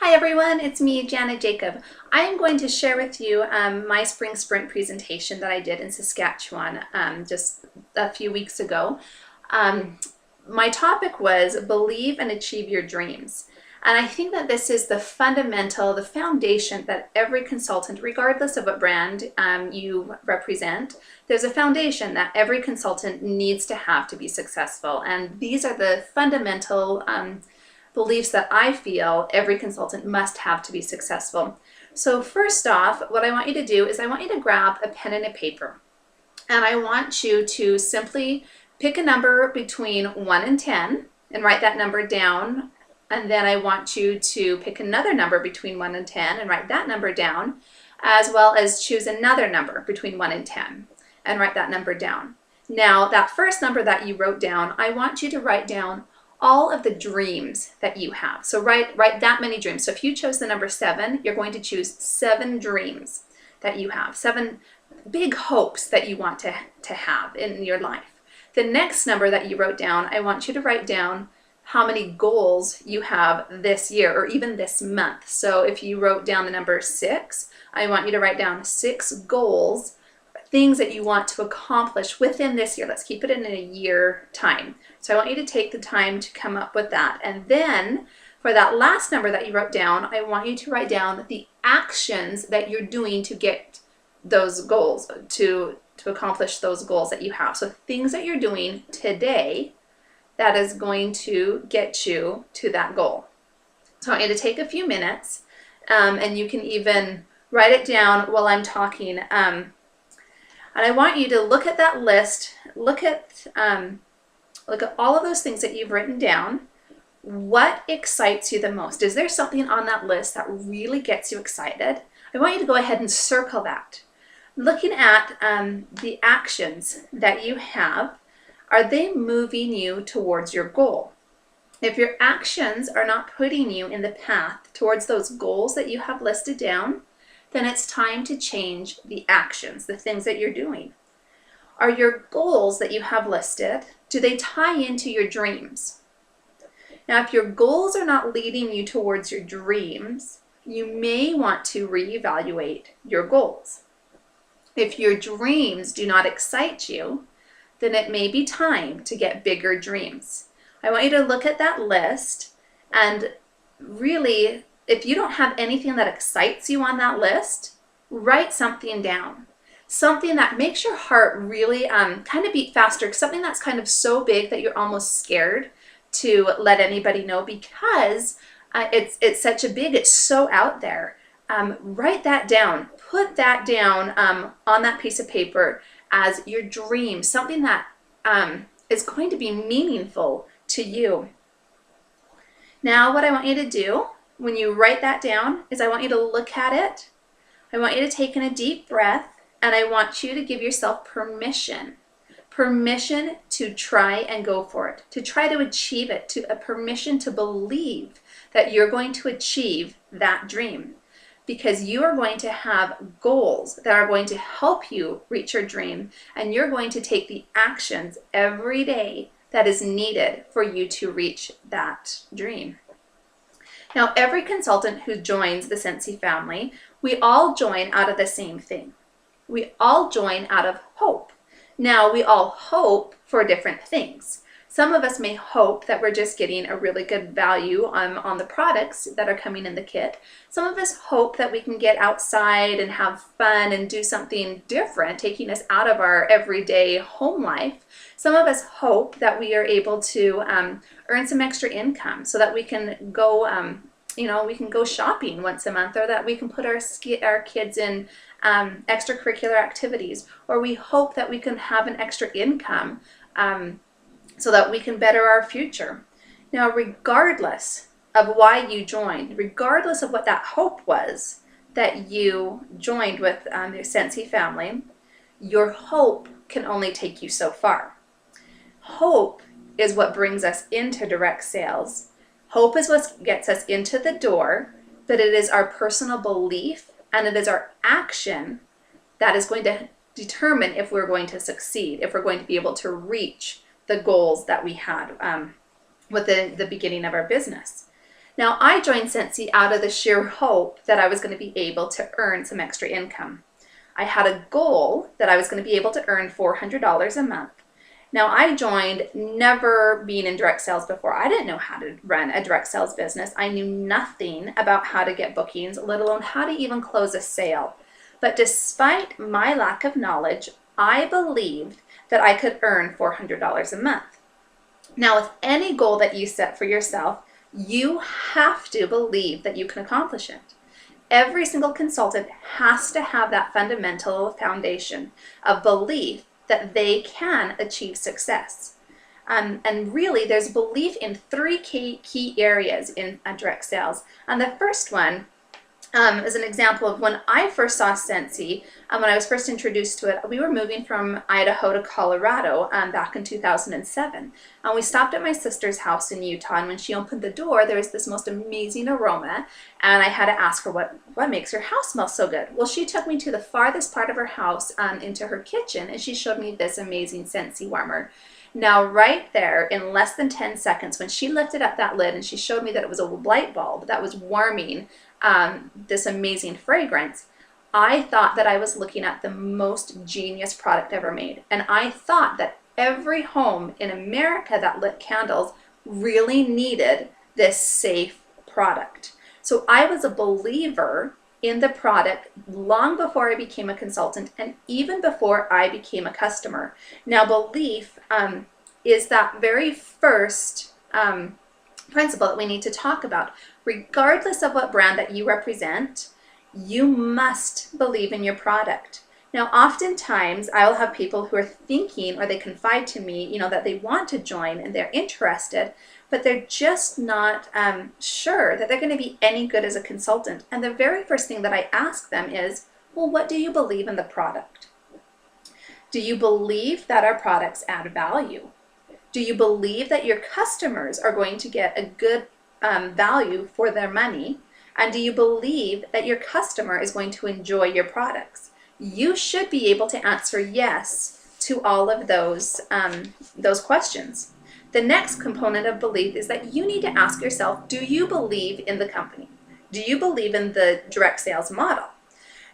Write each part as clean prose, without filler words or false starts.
Hi everyone, it's me, Janet Jacob. I am going to share with you my spring sprint presentation that I did in Saskatchewan just a few weeks ago. My topic was believe and achieve your dreams. And I think that this is the foundation that every consultant, regardless of what brand you represent, there's a foundation that every consultant needs to have to be successful. And these are the fundamental beliefs that I feel every consultant must have to be successful. So first off, what I want you to do is I want you to grab a pen and a paper. And I want you to simply pick a number between 1 and 10 and write that number down. And then I want you to pick another number between 1 and 10 and write that number down, as well as choose another number between 1 and 10 and write that number down. Now, that first number that you wrote down, I want you to write down all of the dreams that you have. So write that many dreams. So if you chose the number 7, you're going to choose 7 dreams that you have, 7 big hopes that you want to have in your life. The next number that you wrote down, I want you to write down how many goals you have this year or even this month. So if you wrote down the number 6, I want you to write down 6 goals, things that you want to accomplish within this year. Let's keep it in a year time. So I want you to take the time to come up with that. And then for that last number that you wrote down, I want you to write down the actions that you're doing to get those goals, to accomplish those goals that you have. So things that you're doing today that is going to get you to that goal. So I want you to take a few minutes and you can even write it down while I'm talking. And I want you to look at that list, look at all of those things that you've written down. What excites you the most? Is there something on that list that really gets you excited? I want you to go ahead and circle that. Looking at the actions that you have, are they moving you towards your goal? If your actions are not putting you in the path towards those goals that you have listed down, then it's time to change the actions, the things that you're doing. Are your goals that you have listed, do they tie into your dreams? Now, if your goals are not leading you towards your dreams, you may want to reevaluate your goals. If your dreams do not excite you, then it may be time to get bigger dreams. I want you to look at that list and really, if you don't have anything that excites you on that list, write something down. Something that makes your heart really kind of beat faster, something that's kind of so big that you're almost scared to let anybody know because it's such a big, it's so out there. Write that down, put that down on that piece of paper as your dream, something that is going to be meaningful to you. Now, what I want you to do when you write that down is I want you to look at it. I want you to take in a deep breath and I want you to give yourself permission to try and go for it, to try to achieve it, to a permission to believe that you're going to achieve that dream. Because you are going to have goals that are going to help you reach your dream, and you're going to take the actions every day that is needed for you to reach that dream. Now, every consultant who joins the Scentsy family, we all join out of the same thing. We all join out of hope. Now, we all hope for different things. Some of us may hope that we're just getting a really good value on the products that are coming in the kit. Some of us hope that we can get outside and have fun and do something different, taking us out of our everyday home life. Some of us hope that we are able to earn some extra income so that we can go, we can go shopping once a month, or that we can put our kids in extracurricular activities, or we hope that we can have an extra income so that we can better our future. Now, regardless of why you joined, regardless of what that hope was that you joined with the Scentsy family, your hope can only take you so far. Hope is what brings us into direct sales. Hope is what gets us into the door, but it is our personal belief and it is our action that is going to determine if we're going to succeed, if we're going to be able to reach the goals that we had with the beginning of our business. Now, I joined Scentsy out of the sheer hope that I was going to be able to earn some extra income. I had a goal that I was going to be able to earn $400 a month. Now, I joined never being in direct sales before. I didn't know how to run a direct sales business. I knew nothing about how to get bookings, let alone how to even close a sale. But despite my lack of knowledge, I believed that I could earn $400 a month. Now, with any goal that you set for yourself, you have to believe that you can accomplish it. Every single consultant has to have that fundamental foundation of belief that they can achieve success. And really, there's belief in three key areas in direct sales. And the first one is an example of when I first saw Scentsy, when I was first introduced to it. We were moving from Idaho to Colorado back in 2007. And we stopped at my sister's house in Utah, and when she opened the door, there was this most amazing aroma, and I had to ask her, what makes your house smell so good? Well, she took me to the farthest part of her house into her kitchen, and she showed me this amazing Scentsy warmer. Now, right there, in less than 10 seconds, when she lifted up that lid and she showed me that it was a light bulb that was warming this amazing fragrance, I thought that I was looking at the most genius product ever made. And I thought that every home in America that lit candles really needed this safe product. So I was a believer in the product long before I became a consultant and even before I became a customer. Now, belief is that very first principle that we need to talk about. Regardless of what brand that you represent, you must believe in your product. Now, oftentimes I'll have people who are thinking, or they confide to me, that they want to join and they're interested, but they're just not sure that they're going to be any good as a consultant. And the very first thing that I ask them is, well, what do you believe in the product? Do you believe that our products add value? Do you believe that your customers are going to get a good value for their money? And do you believe that your customer is going to enjoy your products? You should be able to answer yes to all of those questions. The next component of belief is that you need to ask yourself, do you believe in the company? Do you believe in the direct sales model?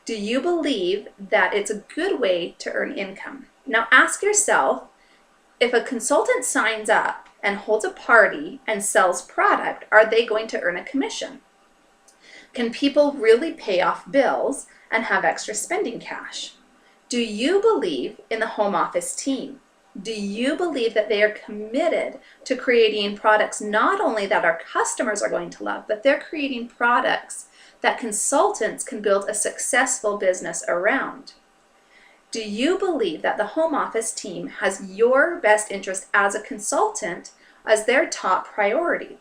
Do you believe that it's a good way to earn income? Now ask yourself, if a consultant signs up and holds a party and sells product, are they going to earn a commission? Can people really pay off bills and have extra spending cash? Do you believe in the home office team? Do you believe that they are committed to creating products not only that our customers are going to love, but they're creating products that consultants can build a successful business around? Do you believe that the home office team has your best interest as a consultant as their top priority?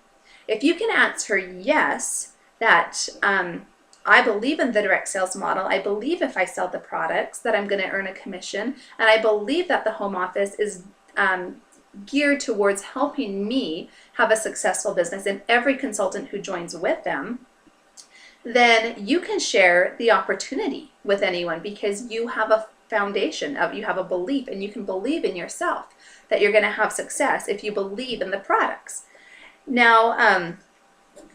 If you can answer yes, that I believe in the direct sales model, I believe if I sell the products that I'm going to earn a commission, and I believe that the home office is geared towards helping me have a successful business and every consultant who joins with them, then you can share the opportunity with anyone because you have a foundation you have a belief, and you can believe in yourself that you're going to have success if you believe in the products. Now,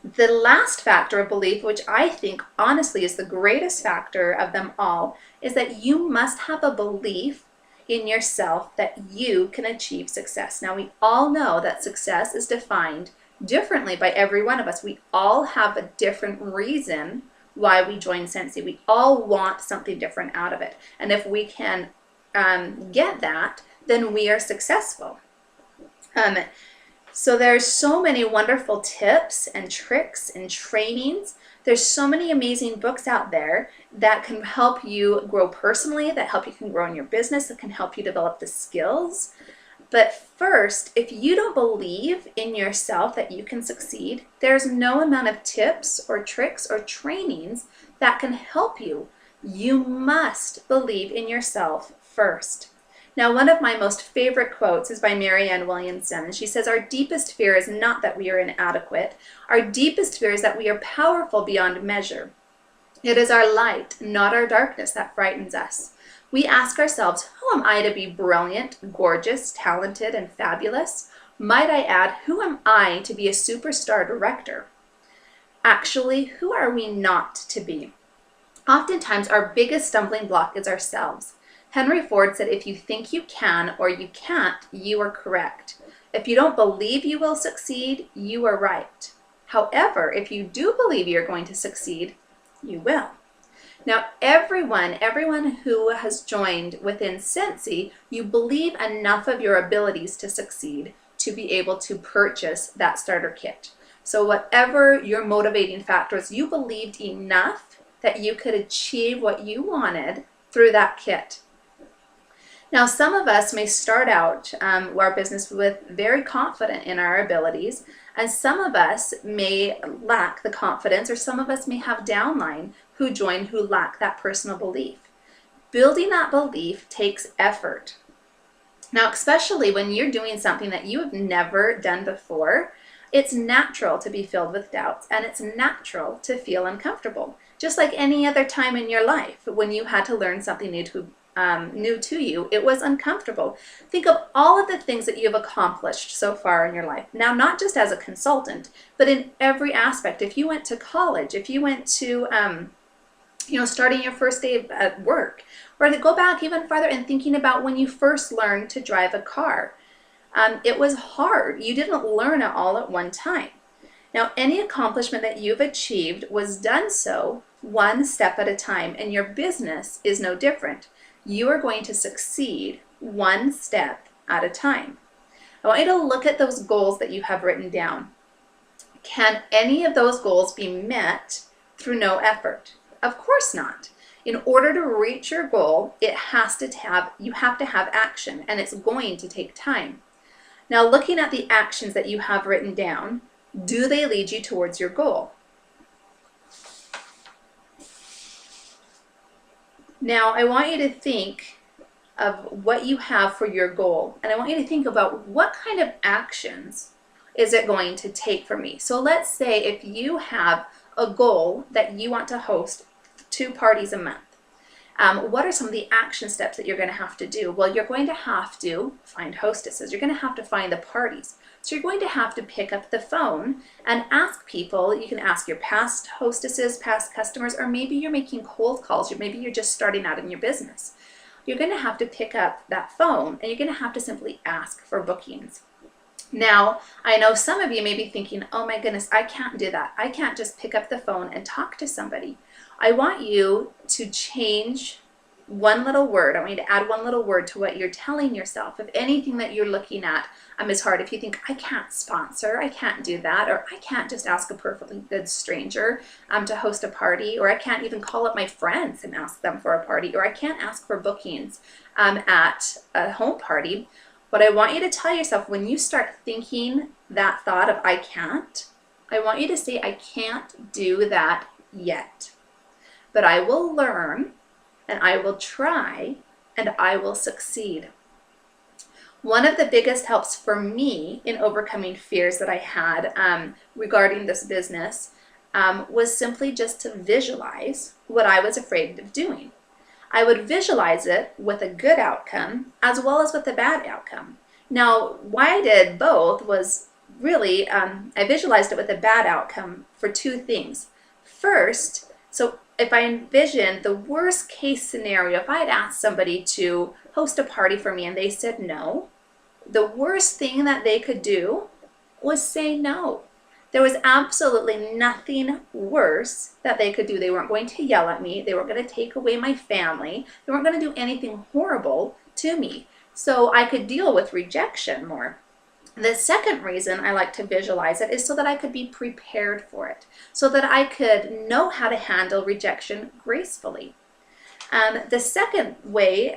the last factor of belief, which I think honestly is the greatest factor of them all, is that you must have a belief in yourself that you can achieve success. Now, we all know that success is defined differently by every one of us. We all have a different reason why we join Scentsy. We all want something different out of it. And if we can get that, then we are successful. So there's so many wonderful tips and tricks and trainings. There's so many amazing books out there that can help you grow personally, that help you can grow in your business, that can help you develop the skills. But first, if you don't believe in yourself that you can succeed, there's no amount of tips or tricks or trainings that can help you. You must believe in yourself first. Now, one of my most favorite quotes is by Marianne Williamson, and she says, "Our deepest fear is not that we are inadequate. Our deepest fear is that we are powerful beyond measure. It is our light, not our darkness, that frightens us. We ask ourselves, who am I to be brilliant, gorgeous, talented, and fabulous? Might I add, who am I to be a superstar director? Actually, who are we not to be? Oftentimes, our biggest stumbling block is ourselves. Henry Ford said, if you think you can or you can't, you are correct. If you don't believe you will succeed, you are right. However, if you do believe you're going to succeed, you will. Now, everyone who has joined within Scentsy, you believe enough of your abilities to succeed to be able to purchase that starter kit. So whatever your motivating factor is, you believed enough that you could achieve what you wanted through that kit. Now, some of us may start out our business with very confident in our abilities, and some of us may lack the confidence, or some of us may have downline who join who lack that personal belief. Building that belief takes effort. Now, especially when you're doing something that you have never done before, it's natural to be filled with doubts, and it's natural to feel uncomfortable. Just like any other time in your life when you had to learn something new to you, it was uncomfortable. Think of all of the things that you've accomplished so far in your life. Now, not just as a consultant, but in every aspect. If you went to college, if you went to, starting your first day at work, or to go back even farther and thinking about when you first learned to drive a car. It was hard. You didn't learn it all at one time. Now, any accomplishment that you've achieved was done so one step at a time, and your business is no different. You are going to succeed one step at a time. I want you to look at those goals that you have written down. Can any of those goals be met through no effort? Of course not. In order to reach your goal, you have to have action, and it's going to take time. Now, looking at the actions that you have written down, do they lead you towards your goal? Now, I want you to think of what you have for your goal, and I want you to think about what kind of actions is it going to take for me. So let's say if you have a goal that you want to host 2 parties a month. What are some of the action steps that you're going to have to do? Well, you're going to have to find hostesses. You're going to have to find the parties. So you're going to have to pick up the phone and ask people. You can ask your past hostesses, past customers, or maybe you're making cold calls, or maybe you're just starting out in your business. You're going to have to pick up that phone, and you're going to have to simply ask for bookings. Now, I know some of you may be thinking, oh my goodness, I can't do that. I can't just pick up the phone and talk to somebody. I want you to change one little word. I want you to add one little word to what you're telling yourself. If anything that you're looking at is hard, if you think, I can't sponsor, I can't do that, or I can't just ask a perfectly good stranger to host a party, or I can't even call up my friends and ask them for a party, or I can't ask for bookings at a home party. What I want you to tell yourself when you start thinking that thought of I can't, I want you to say, I can't do that yet. But I will learn, and I will try, and I will succeed. One of the biggest helps for me in overcoming fears that I had regarding this business was simply just to visualize what I was afraid of doing. I would visualize it with a good outcome as well as with a bad outcome. Now, why I did both was really, I visualized it with a bad outcome for 2 things. First, so if I envisioned the worst case scenario, if I had asked somebody to host a party for me and they said no, the worst thing that they could do was say no. There was absolutely nothing worse that they could do. They weren't going to yell at me. They weren't going to take away my family. They weren't going to do anything horrible to me. So I could deal with rejection more. The second reason I like to visualize it is so that I could be prepared for it, so that I could know how to handle rejection gracefully. The second way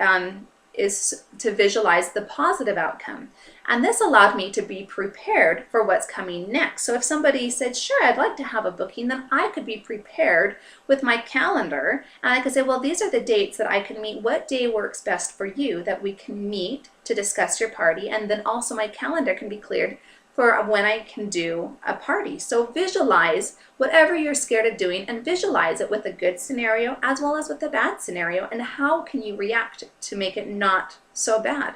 is to visualize the positive outcome. And this allowed me to be prepared for what's coming next. So if somebody said, sure, I'd like to have a booking, then I could be prepared with my calendar. And I could say, well, these are the dates that I can meet. What day works best for you that we can meet to discuss your party? And then also my calendar can be cleared for when I can do a party. So visualize whatever you're scared of doing and visualize it with a good scenario as well as with a bad scenario, and how can you react to make it not so bad.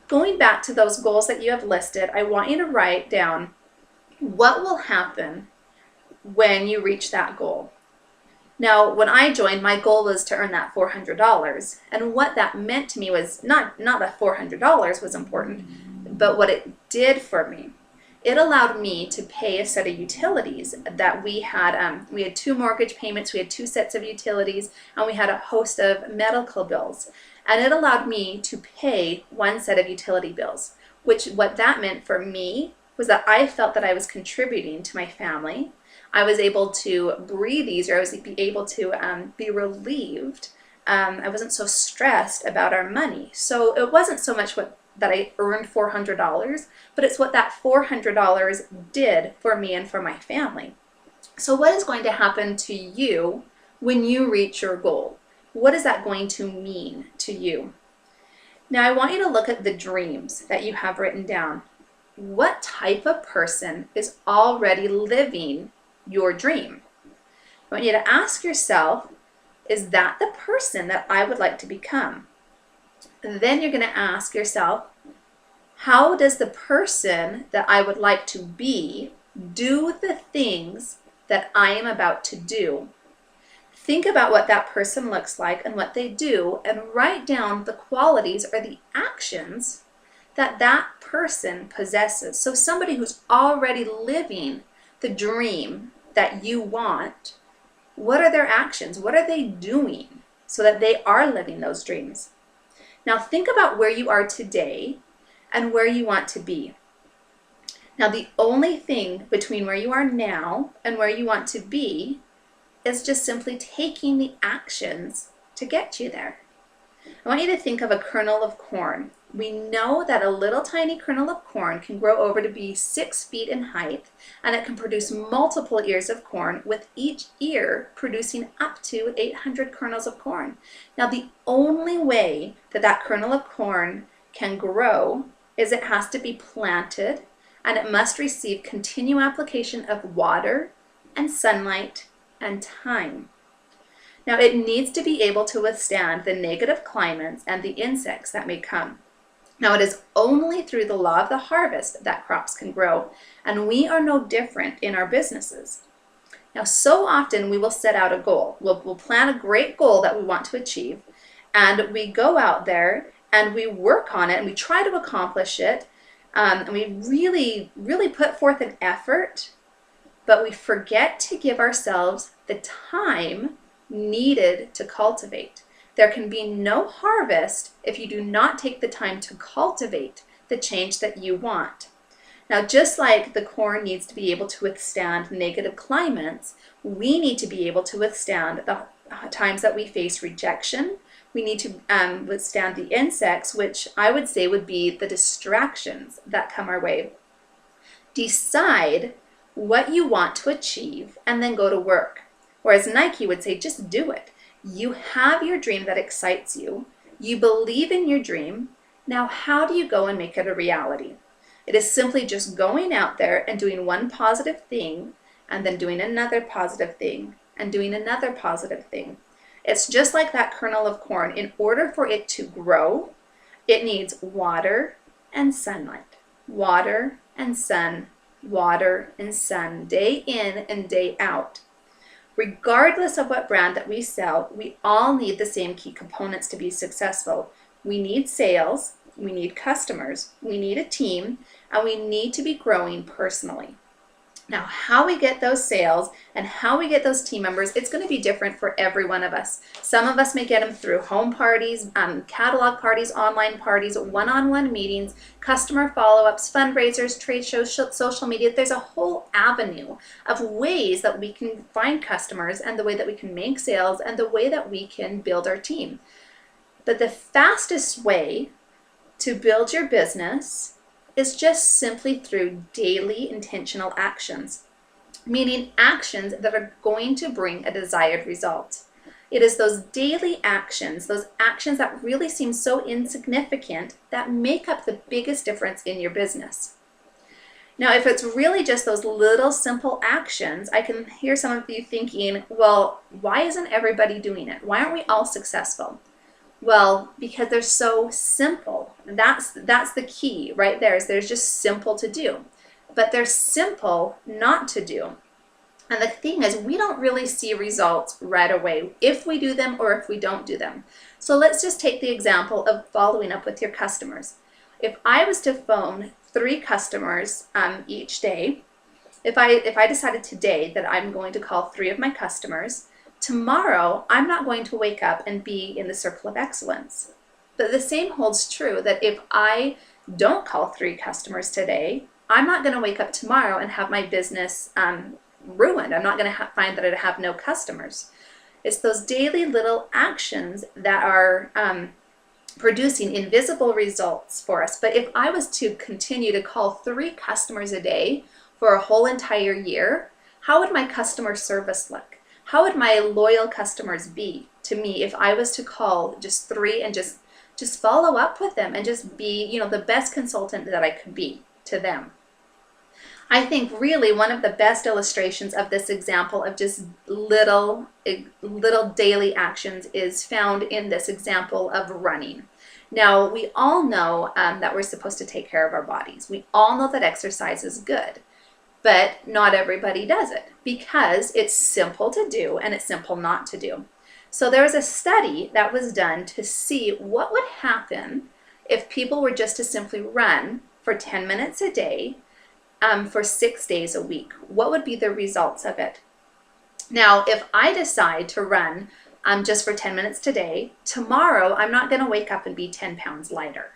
Going back to those goals that you have listed, I want you to write down what will happen when you reach that goal. Now, when I joined, my goal was to earn that $400. And what that meant to me was not that $400 was important, but what it did for me. It allowed me to pay a set of utilities that we had. We had 2 mortgage payments, we had 2 sets of utilities, and we had a host of medical bills. And it allowed me to pay 1 set of utility bills, which what that meant for me was that I felt that I was contributing to my family. I was able to breathe easier. I was able to be relieved. I wasn't so stressed about our money. So it wasn't so much that I earned $400, but it's what that $400 did for me and for my family. So what is going to happen to you when you reach your goal? What is that going to mean to you? Now I want you to look at the dreams that you have written down. What type of person is already living your dream? I want you to ask yourself, is that the person that I would like to become? And then you're going to ask yourself, how does the person that I would like to be do the things that I am about to do? Think about what that person looks like and what they do, and write down the qualities or the actions that that person possesses. So somebody who's already living the dream that you want, what are their actions? What are they doing so that they are living those dreams? Now think about where you are today and where you want to be. Now the only thing between where you are now and where you want to be is just simply taking the actions to get you there. I want you to think of a kernel of corn. We know that a little tiny kernel of corn can grow over to be 6 feet in height, and it can produce multiple ears of corn, with each ear producing up to 800 kernels of corn. Now the only way that that kernel of corn can grow is it has to be planted, and it must receive continual application of water and sunlight and time. Now it needs to be able to withstand the negative climates and the insects that may come. Now it is only through the law of the harvest that crops can grow, and we are no different in our businesses. Now so often we will set out a goal. We'll plan a great goal that we want to achieve, and we go out there and we work on it and we try to accomplish it, and we really put forth an effort, but we forget to give ourselves the time needed to cultivate. There can be no harvest if you do not take the time to cultivate the change that you want. Now, just like the corn needs to be able to withstand negative climates, we need to be able to withstand the times that we face rejection. We need to withstand the insects, which I would say would be the distractions that come our way. Decide what you want to achieve and then go to work. Or as Nike would say, just do it. You have your dream that excites you. You believe in your dream. Now, how do you go and make it a reality? It is simply just going out there and doing one positive thing, and then doing another positive thing, and doing another positive thing. It's just like that kernel of corn. In order for it to grow, it needs water and sunlight. Water and sun, water and sun, day in and day out. Regardless of what brand that we sell, we all need the same key components to be successful. We need sales, we need customers, we need a team, and we need to be growing personally. Now, how we get those sales and how we get those team members, it's going to be different for every one of us. Some of us may get them through home parties, catalog parties, online parties, one-on-one meetings, customer follow-ups, fundraisers, trade shows, social media. There's a whole avenue of ways that we can find customers, and the way that we can make sales, and the way that we can build our team. But the fastest way to build your business is just simply through daily intentional actions, meaning actions that are going to bring a desired result. It is those daily actions, those actions that really seem so insignificant, that make up the biggest difference in your business. Now, if it's really just those little simple actions, I can hear some of you thinking, well, why isn't everybody doing it? Why aren't we all successful? Well, because they're so simple. That's the key right there, is they're just simple to do. But they're simple not to do. And the thing is, we don't really see results right away if we do them or if we don't do them. So let's just take the example of following up with your customers. If I was to phone 3 customers each day, if I decided today that I'm going to call 3 of my customers, tomorrow I'm not going to wake up and be in the circle of excellence. But the same holds true that if I don't call 3 customers today, I'm not going to wake up tomorrow and have my business ruined. I'm not going to find that I have no customers. It's those daily little actions that are producing invisible results for us. But if I was to continue to call 3 customers a day for a whole entire year, how would my customer service look? How would my loyal customers be to me if I was to call just 3 and just follow up with them and just be, the best consultant that I could be to them? I think really one of the best illustrations of this example of just little daily actions is found in this example of running. Now, we all know that we're supposed to take care of our bodies. We all know that exercise is good, but not everybody does it because it's simple to do and it's simple not to do. So there was a study that was done to see what would happen if people were just to simply run for 10 minutes a day for 6 days a week. What would be the results of it? Now, if I decide to run just for 10 minutes today, tomorrow I'm not going to wake up and be 10 pounds lighter.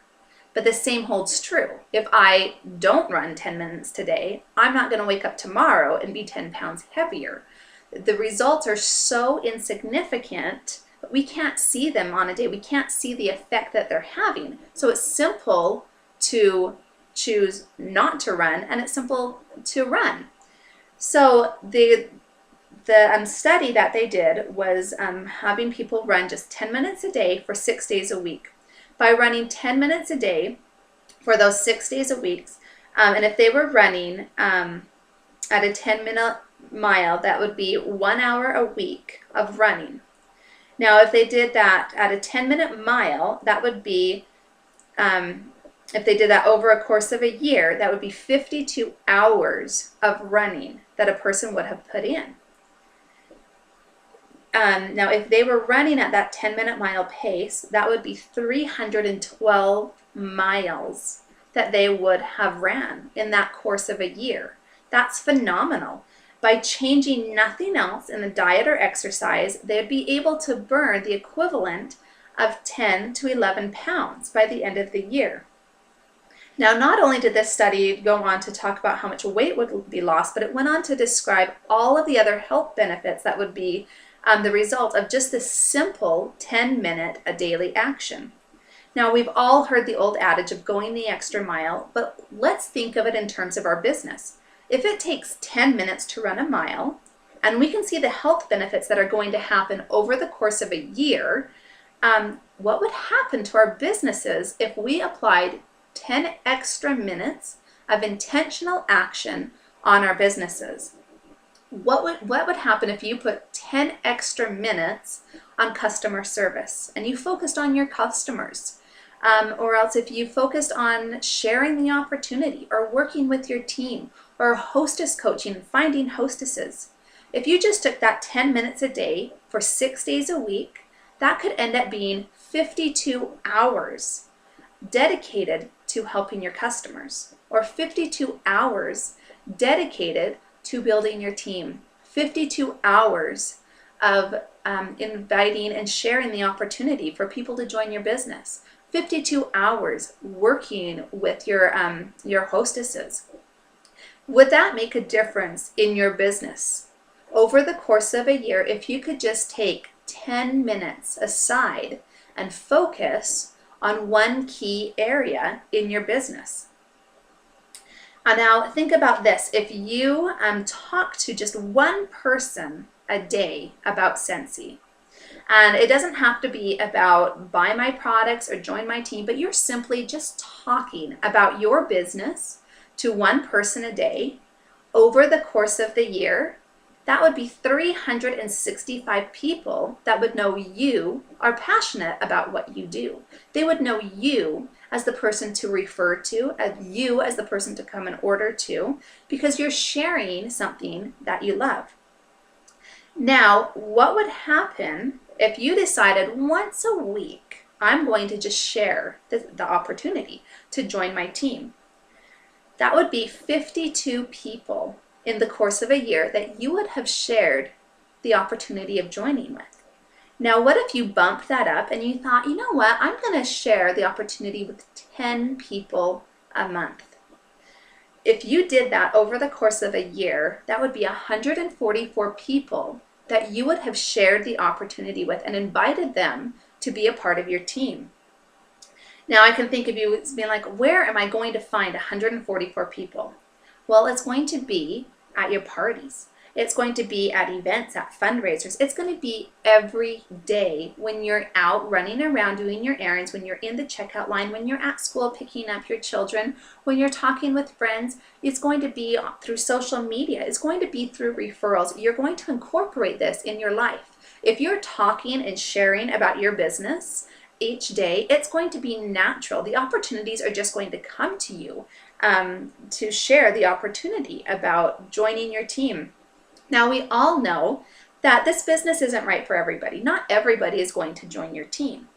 But the same holds true. If I don't run 10 minutes today, I'm not going to wake up tomorrow and be 10 pounds heavier. The results are so insignificant, but we can't see them on a day. We can't see the effect that they're having. So it's simple to choose not to run, and it's simple to run. So the study that they did was having people run just 10 minutes a day for 6 days a week. By running 10 minutes a day for those 6 days a week, and if they were running at a 10-minute mile, that would be 1 hour a week of running. Now, if they did that at a 10-minute mile, that would be if they did that over a course of a year, that would be 52 hours of running that a person would have put in. Now, if they were running at that 10-minute mile pace, that would be 312 miles that they would have ran in that course of a year. That's phenomenal. By changing nothing else in the diet or exercise, they'd be able to burn the equivalent of 10 to 11 pounds by the end of the year. Now, not only did this study go on to talk about how much weight would be lost, but it went on to describe all of the other health benefits that would be the result of just this simple 10-minute a daily action. Now, we've all heard the old adage of going the extra mile, but let's think of it in terms of our business. If it takes 10 minutes to run a mile, and we can see the health benefits that are going to happen over the course of a year, what would happen to our businesses if we applied 10 extra minutes of intentional action on our businesses? What would happen if you put 10 extra minutes on customer service and you focused on your customers? Or else if you focused on sharing the opportunity or working with your team or hostess coaching and finding hostesses. If you just took that 10 minutes a day for 6 days a week, that could end up being 52 hours dedicated to helping your customers, or 52 hours dedicated to building your team, 52 hours of inviting and sharing the opportunity for people to join your business, 52 hours working with your hostesses. Would that make a difference in your business? Over the course of a year, if you could just take 10 minutes aside and focus on one key area in your business. Now think about this. If you talk to just one person a day about Scentsy, and it doesn't have to be about buy my products or join my team, but you're simply just talking about your business to one person a day over the course of the year, that would be 365 people that would know you are passionate about what you do. They would know you as the person to refer to, as you as the person to come and order to, because you're sharing something that you love. Now, what would happen if you decided once a week, I'm going to just share the opportunity to join my team? That would be 52 people in the course of a year that you would have shared the opportunity of joining with. Now, what if you bumped that up and you thought, you know what, I'm going to share the opportunity with 10 people a month? If you did that over the course of a year, that would be 144 people that you would have shared the opportunity with and invited them to be a part of your team. Now I can think of you as being like, where am I going to find 144 people? Well, it's going to be at your parties. It's going to be at events, at fundraisers. It's going to be every day when you're out running around doing your errands, when you're in the checkout line, when you're at school picking up your children, when you're talking with friends. It's going to be through social media. It's going to be through referrals. You're going to incorporate this in your life. If you're talking and sharing about your business each day, it's going to be natural. The opportunities are just going to come to you to share the opportunity about joining your team. Now, we all know that this business isn't right for everybody. Not everybody is going to join your team.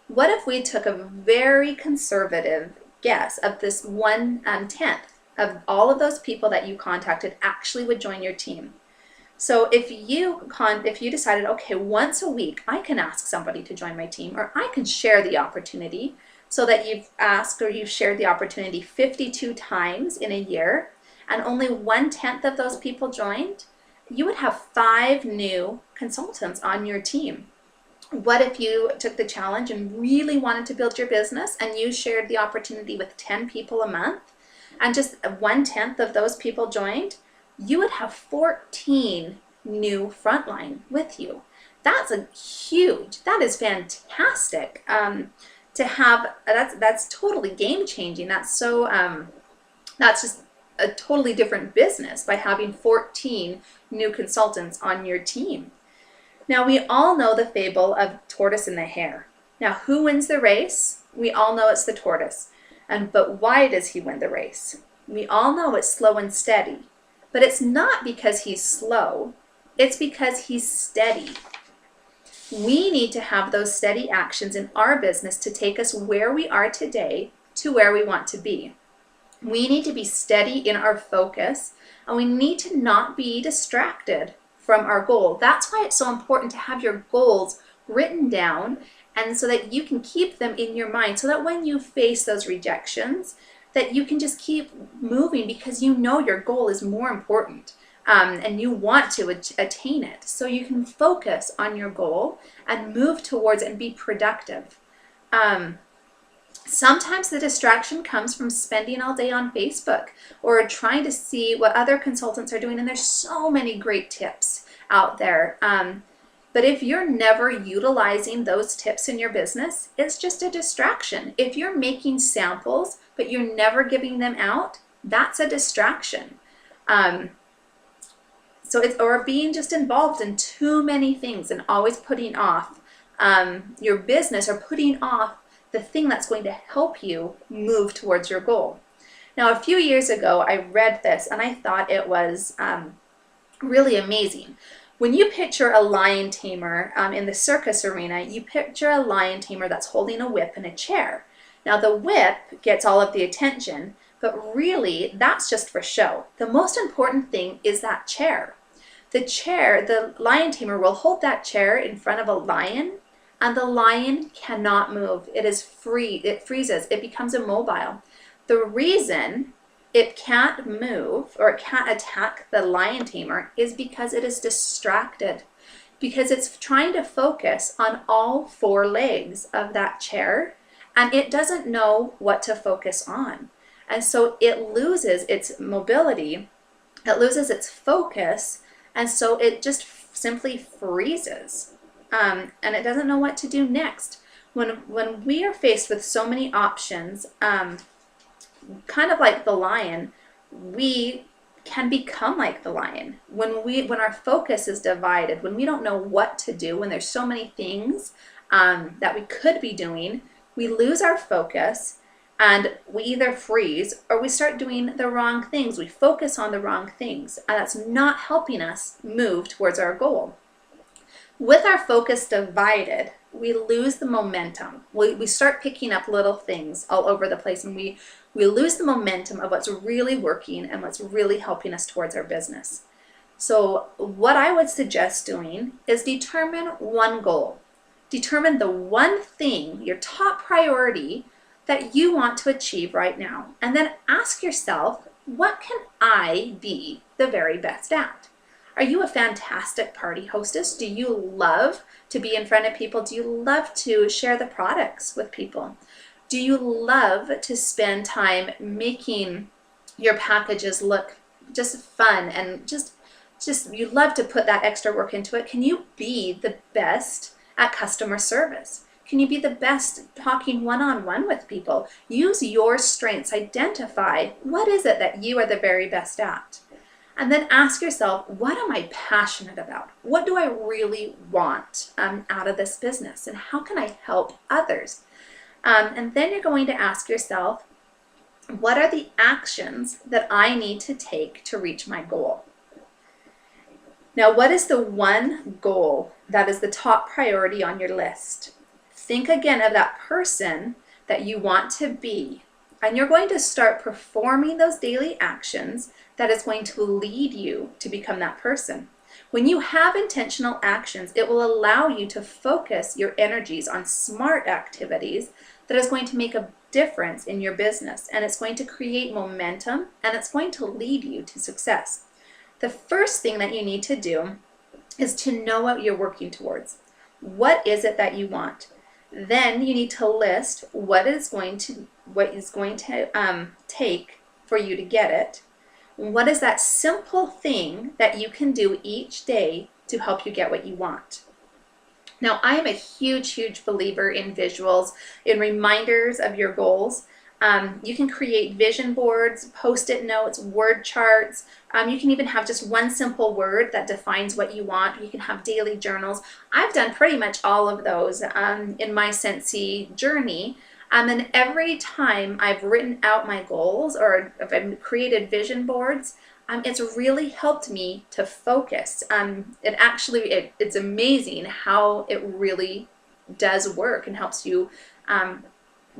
What if we took a very conservative guess of this 1/10 of all of those people that you contacted actually would join your team? So if you decided, okay, once a week I can ask somebody to join my team, or I can share the opportunity, so that you've asked or you've shared the opportunity 52 times in a year, and only 1/10 of those people joined, you would have 5 new consultants on your team. What if you took the challenge and really wanted to build your business and you shared the opportunity with 10 people a month and just 1/10 of those people joined? You would have 14 new frontline with you. That's that is fantastic to have. That's totally game changing. That's just a totally different business by having 14 new consultants on your team. Now, we all know the fable of tortoise and the hare. Now, who wins the race? We all know it's the tortoise. But why does he win the race? We all know it's slow and steady. But it's not because he's slow. It's because he's steady. We need to have those steady actions in our business to take us where we are today to where we want to be. We need to be steady in our focus, and we need to not be distracted from our goal. That's why it's so important to have your goals written down, and so that you can keep them in your mind, so that when you face those rejections, that you can just keep moving, because you know your goal is more important and you want to attain it. So you can focus on your goal and move towards it and be productive. Sometimes the distraction comes from spending all day on Facebook or trying to see what other consultants are doing, and there's so many great tips out there. But if you're never utilizing those tips in your business, it's just a distraction. If you're making samples, but you're never giving them out, that's a distraction. Or being just involved in too many things and always putting off your business, or putting off the thing that's going to help you move towards your goal. Now, a few years ago, I read this and I thought it was really amazing. When you picture a lion tamer in the circus arena, you picture a lion tamer that's holding a whip and a chair. Now, the whip gets all of the attention, but really that's just for show. The most important thing is that chair. The lion tamer will hold that chair in front of a lion, and the lion cannot move. It is free. It freezes. It becomes immobile. The reason it can't move or it can't attack the lion tamer is because it is distracted, because it's trying to focus on all 4 legs of that chair, and it doesn't know what to focus on. And so it loses its mobility, it loses its focus, and so it just simply freezes. And it doesn't know what to do next. When we are faced with so many options, kind of like the lion, we can become like the lion. When our focus is divided, when we don't know what to do, when there's so many things that we could be doing, we lose our focus and we either freeze or we start doing the wrong things. We focus on the wrong things, and that's not helping us move towards our goal. With our focus divided, we lose the momentum. We start picking up little things all over the place, and we lose the momentum of what's really working and what's really helping us towards our business. So what I would suggest doing is determine one goal. Determine the one thing, your top priority, that you want to achieve right now. And then ask yourself, what can I be the very best at? Are you a fantastic party hostess? Do you love to be in front of people? Do you love to share the products with people? Do you love to spend time making your packages look just fun and just you love to put that extra work into it? Can you be the best at customer service? Can you be the best talking one-on-one with people? Use your strengths. Identify what is it that you are the very best at. And then ask yourself, what am I passionate about? What do I really want out of this business? And how can I help others? And then you're going to ask yourself, what are the actions that I need to take to reach my goal? Now, what is the one goal that is the top priority on your list? Think again of that person that you want to be, and you're going to start performing those daily actions that is going to lead you to become that person. When you have intentional actions, it will allow you to focus your energies on smart activities that is going to make a difference in your business, and it's going to create momentum, and it's going to lead you to success. The first thing that you need to do is to know what you're working towards. What is it that you want? Then you need to list what is going to take for you to get it. What is that simple thing that you can do each day to help you get what you want? Now, I am a huge believer in visuals, in reminders of your goals. You can create vision boards, post-it notes, word charts. You can even have just one simple word that defines what you want. You can have daily journals. I've done pretty much all of those in my Scentsy journey. And every time I've written out my goals or if I've created vision boards, it's really helped me to focus. It's amazing how it really does work and helps you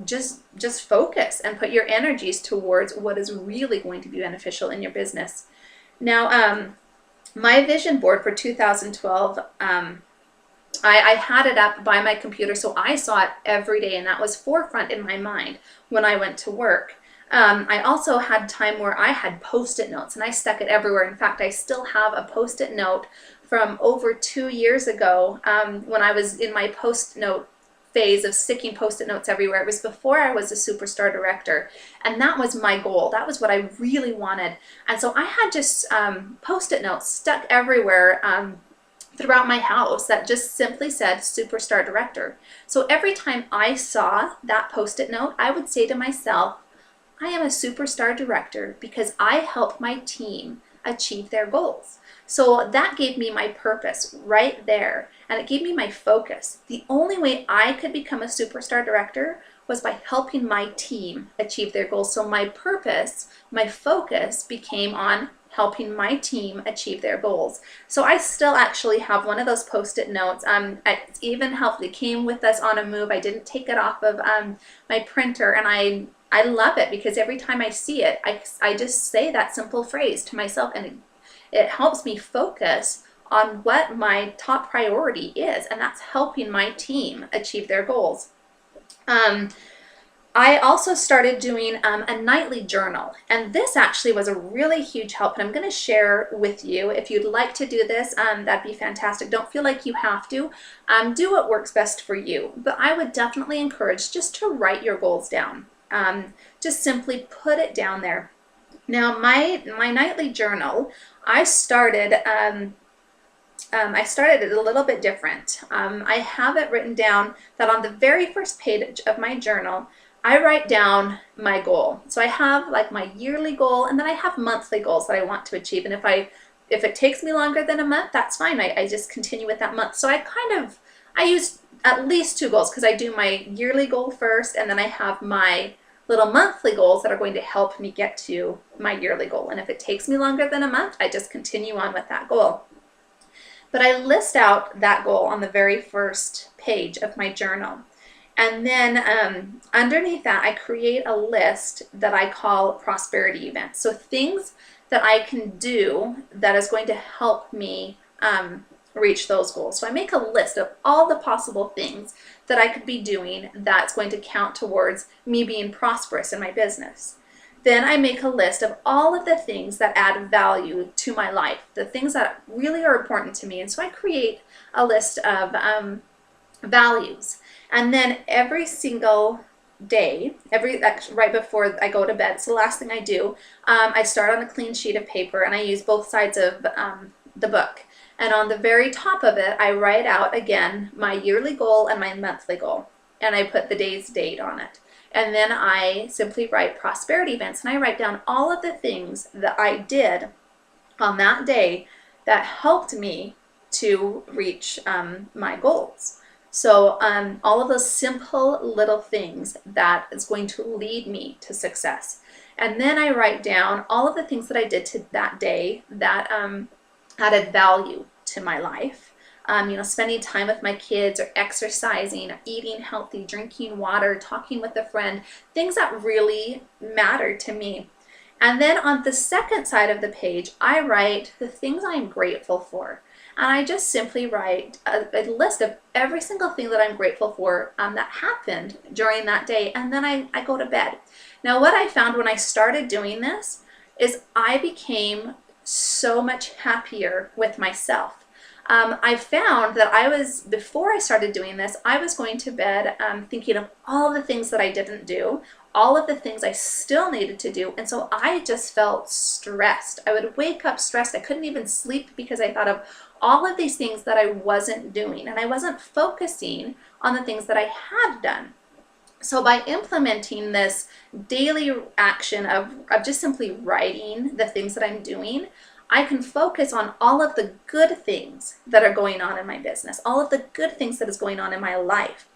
just focus and put your energies towards what is really going to be beneficial in your business. Now, my vision board for 2012, I had it up by my computer, so I saw it every day, and that was forefront in my mind when I went to work. I also had time where I had post-it notes, and I stuck it everywhere. In fact, I still have a post-it note from over 2 years ago when I was in my post-note phase of sticking post-it notes everywhere. It was before I was a superstar director, and that was my goal. That was what I really wanted. And so I had just post-it notes stuck everywhere throughout my house that just simply said superstar director. So every time I saw that post-it note, I would say to myself, I am a superstar director because I help my team achieve their goals. So that gave me my purpose right there, and it gave me my focus. The only way I could become a superstar director was by helping my team achieve their goals. So my purpose, my focus became on helping my team achieve their goals. So I still actually have one of those post-it notes. It even helped. It came with us on a move. I didn't take it off of my printer, and I love it because every time I see it, I just say that simple phrase to myself, and it helps me focus on what my top priority is, and that's helping my team achieve their goals. I also started doing a nightly journal, and this actually was a really huge help, and I'm going to share with you. If you'd like to do this, that'd be fantastic. Don't feel like you have to. Do what works best for you, but I would definitely encourage just to write your goals down. Just simply put it down there. Now, my nightly journal, I started it a little bit different. I have it written down that on the very first page of my journal, I write down my goal. So I have like my yearly goal, and then I have monthly goals that I want to achieve. And if it takes me longer than a month, that's fine. I just continue with that month. So I use at least 2 goals because I do my yearly goal first, and then I have my little monthly goals that are going to help me get to my yearly goal. And if it takes me longer than a month, I just continue on with that goal. But I list out that goal on the very first page of my journal. And then underneath that, I create a list that I call prosperity events. So things that I can do that is going to help me reach those goals. So I make a list of all the possible things that I could be doing that's going to count towards me being prosperous in my business. Then I make a list of all of the things that add value to my life, the things that really are important to me. And so I create a list of values. And then every single day, right before I go to bed, so the last thing I do, I start on a clean sheet of paper and I use both sides of the book. And on the very top of it, I write out again my yearly goal and my monthly goal. And I put the day's date on it. And then I simply write prosperity events, and I write down all of the things that I did on that day that helped me to reach my goals. So all of those simple little things that is going to lead me to success. And then I write down all of the things that I did to that day that added value to my life. Spending time with my kids, or exercising, eating healthy, drinking water, talking with a friend, things that really matter to me. And then on the second side of the page, I write the things I'm grateful for. And I just simply write a list of every single thing that I'm grateful for that happened during that day, and then I go to bed. Now, what I found when I started doing this is I became so much happier with myself. I found that before I started doing this, I was going to bed thinking of all the things that I didn't do, all of the things I still needed to do, and so I just felt stressed. I would wake up stressed. I couldn't even sleep because I thought of all of these things that I wasn't doing, and I wasn't focusing on the things that I had done. So by implementing this daily action of just simply writing the things that I'm doing, I can focus on all of the good things that are going on in my business, all of the good things that is going on in my life.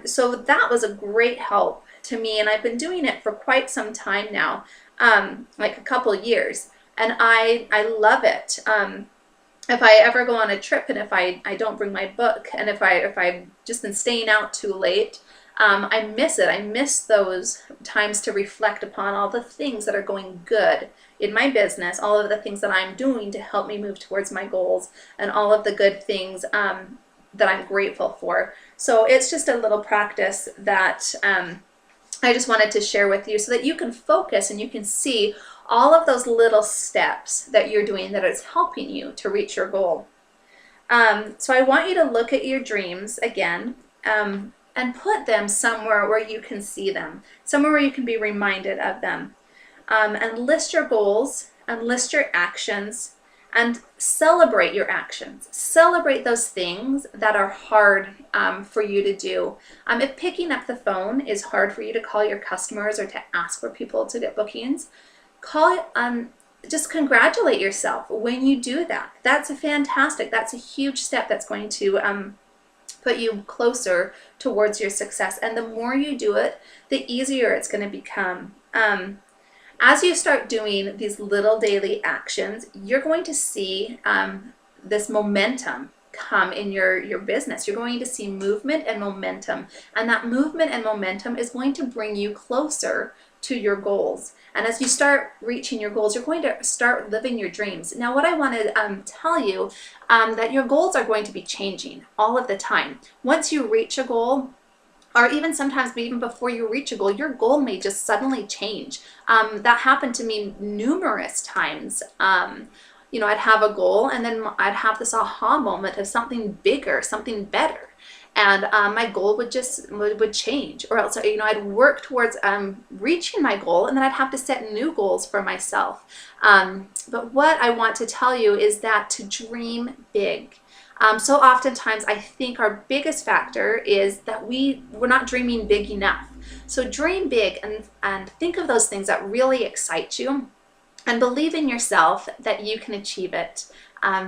So that was a great help to me, and I've been doing it for quite some time now, like a couple years, and I love it. If I ever go on a trip and if I don't bring my book, and if I've just been staying out too late, I miss it. I miss those times to reflect upon all the things that are going good in my business, all of the things that I'm doing to help me move towards my goals, and all of the good things that I'm grateful for. So it's just a little practice that I just wanted to share with you so that you can focus and you can see all of those little steps that you're doing that is helping you to reach your goal. So I want you to look at your dreams again, and put them somewhere where you can see them, somewhere where you can be reminded of them. And list your goals, and list your actions, and celebrate your actions. Celebrate those things that are hard for you to do. If picking up the phone is hard for you to call your customers or to ask for people to get bookings, just congratulate yourself when you do that. That's a huge step that's going to put you closer towards your success. And the more you do it, the easier it's going to become. As you start doing these little daily actions, you're going to see this momentum come in your business. You're going to see movement and momentum, and that movement and momentum is going to bring you closer to your goals. And as you start reaching your goals, you're going to start living your dreams. Now, what I want to tell you, that your goals are going to be changing all of the time. Once you reach a goal, or even sometimes even before you reach a goal, your goal may just suddenly change. That happened to me numerous times. I'd have a goal, and then I'd have this aha moment of something bigger, something better. And my goal would change, or else I'd work towards reaching my goal, and then I'd have to set new goals for myself. But what I want to tell you is that to dream big. So oftentimes I think our biggest factor is that we're not dreaming big enough. So dream big, and think of those things that really excite you, and believe in yourself that you can achieve it.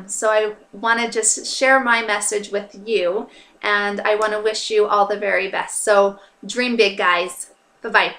So I want to just share my message with you, and I want to wish you all the very best. So dream big, guys. Bye-bye.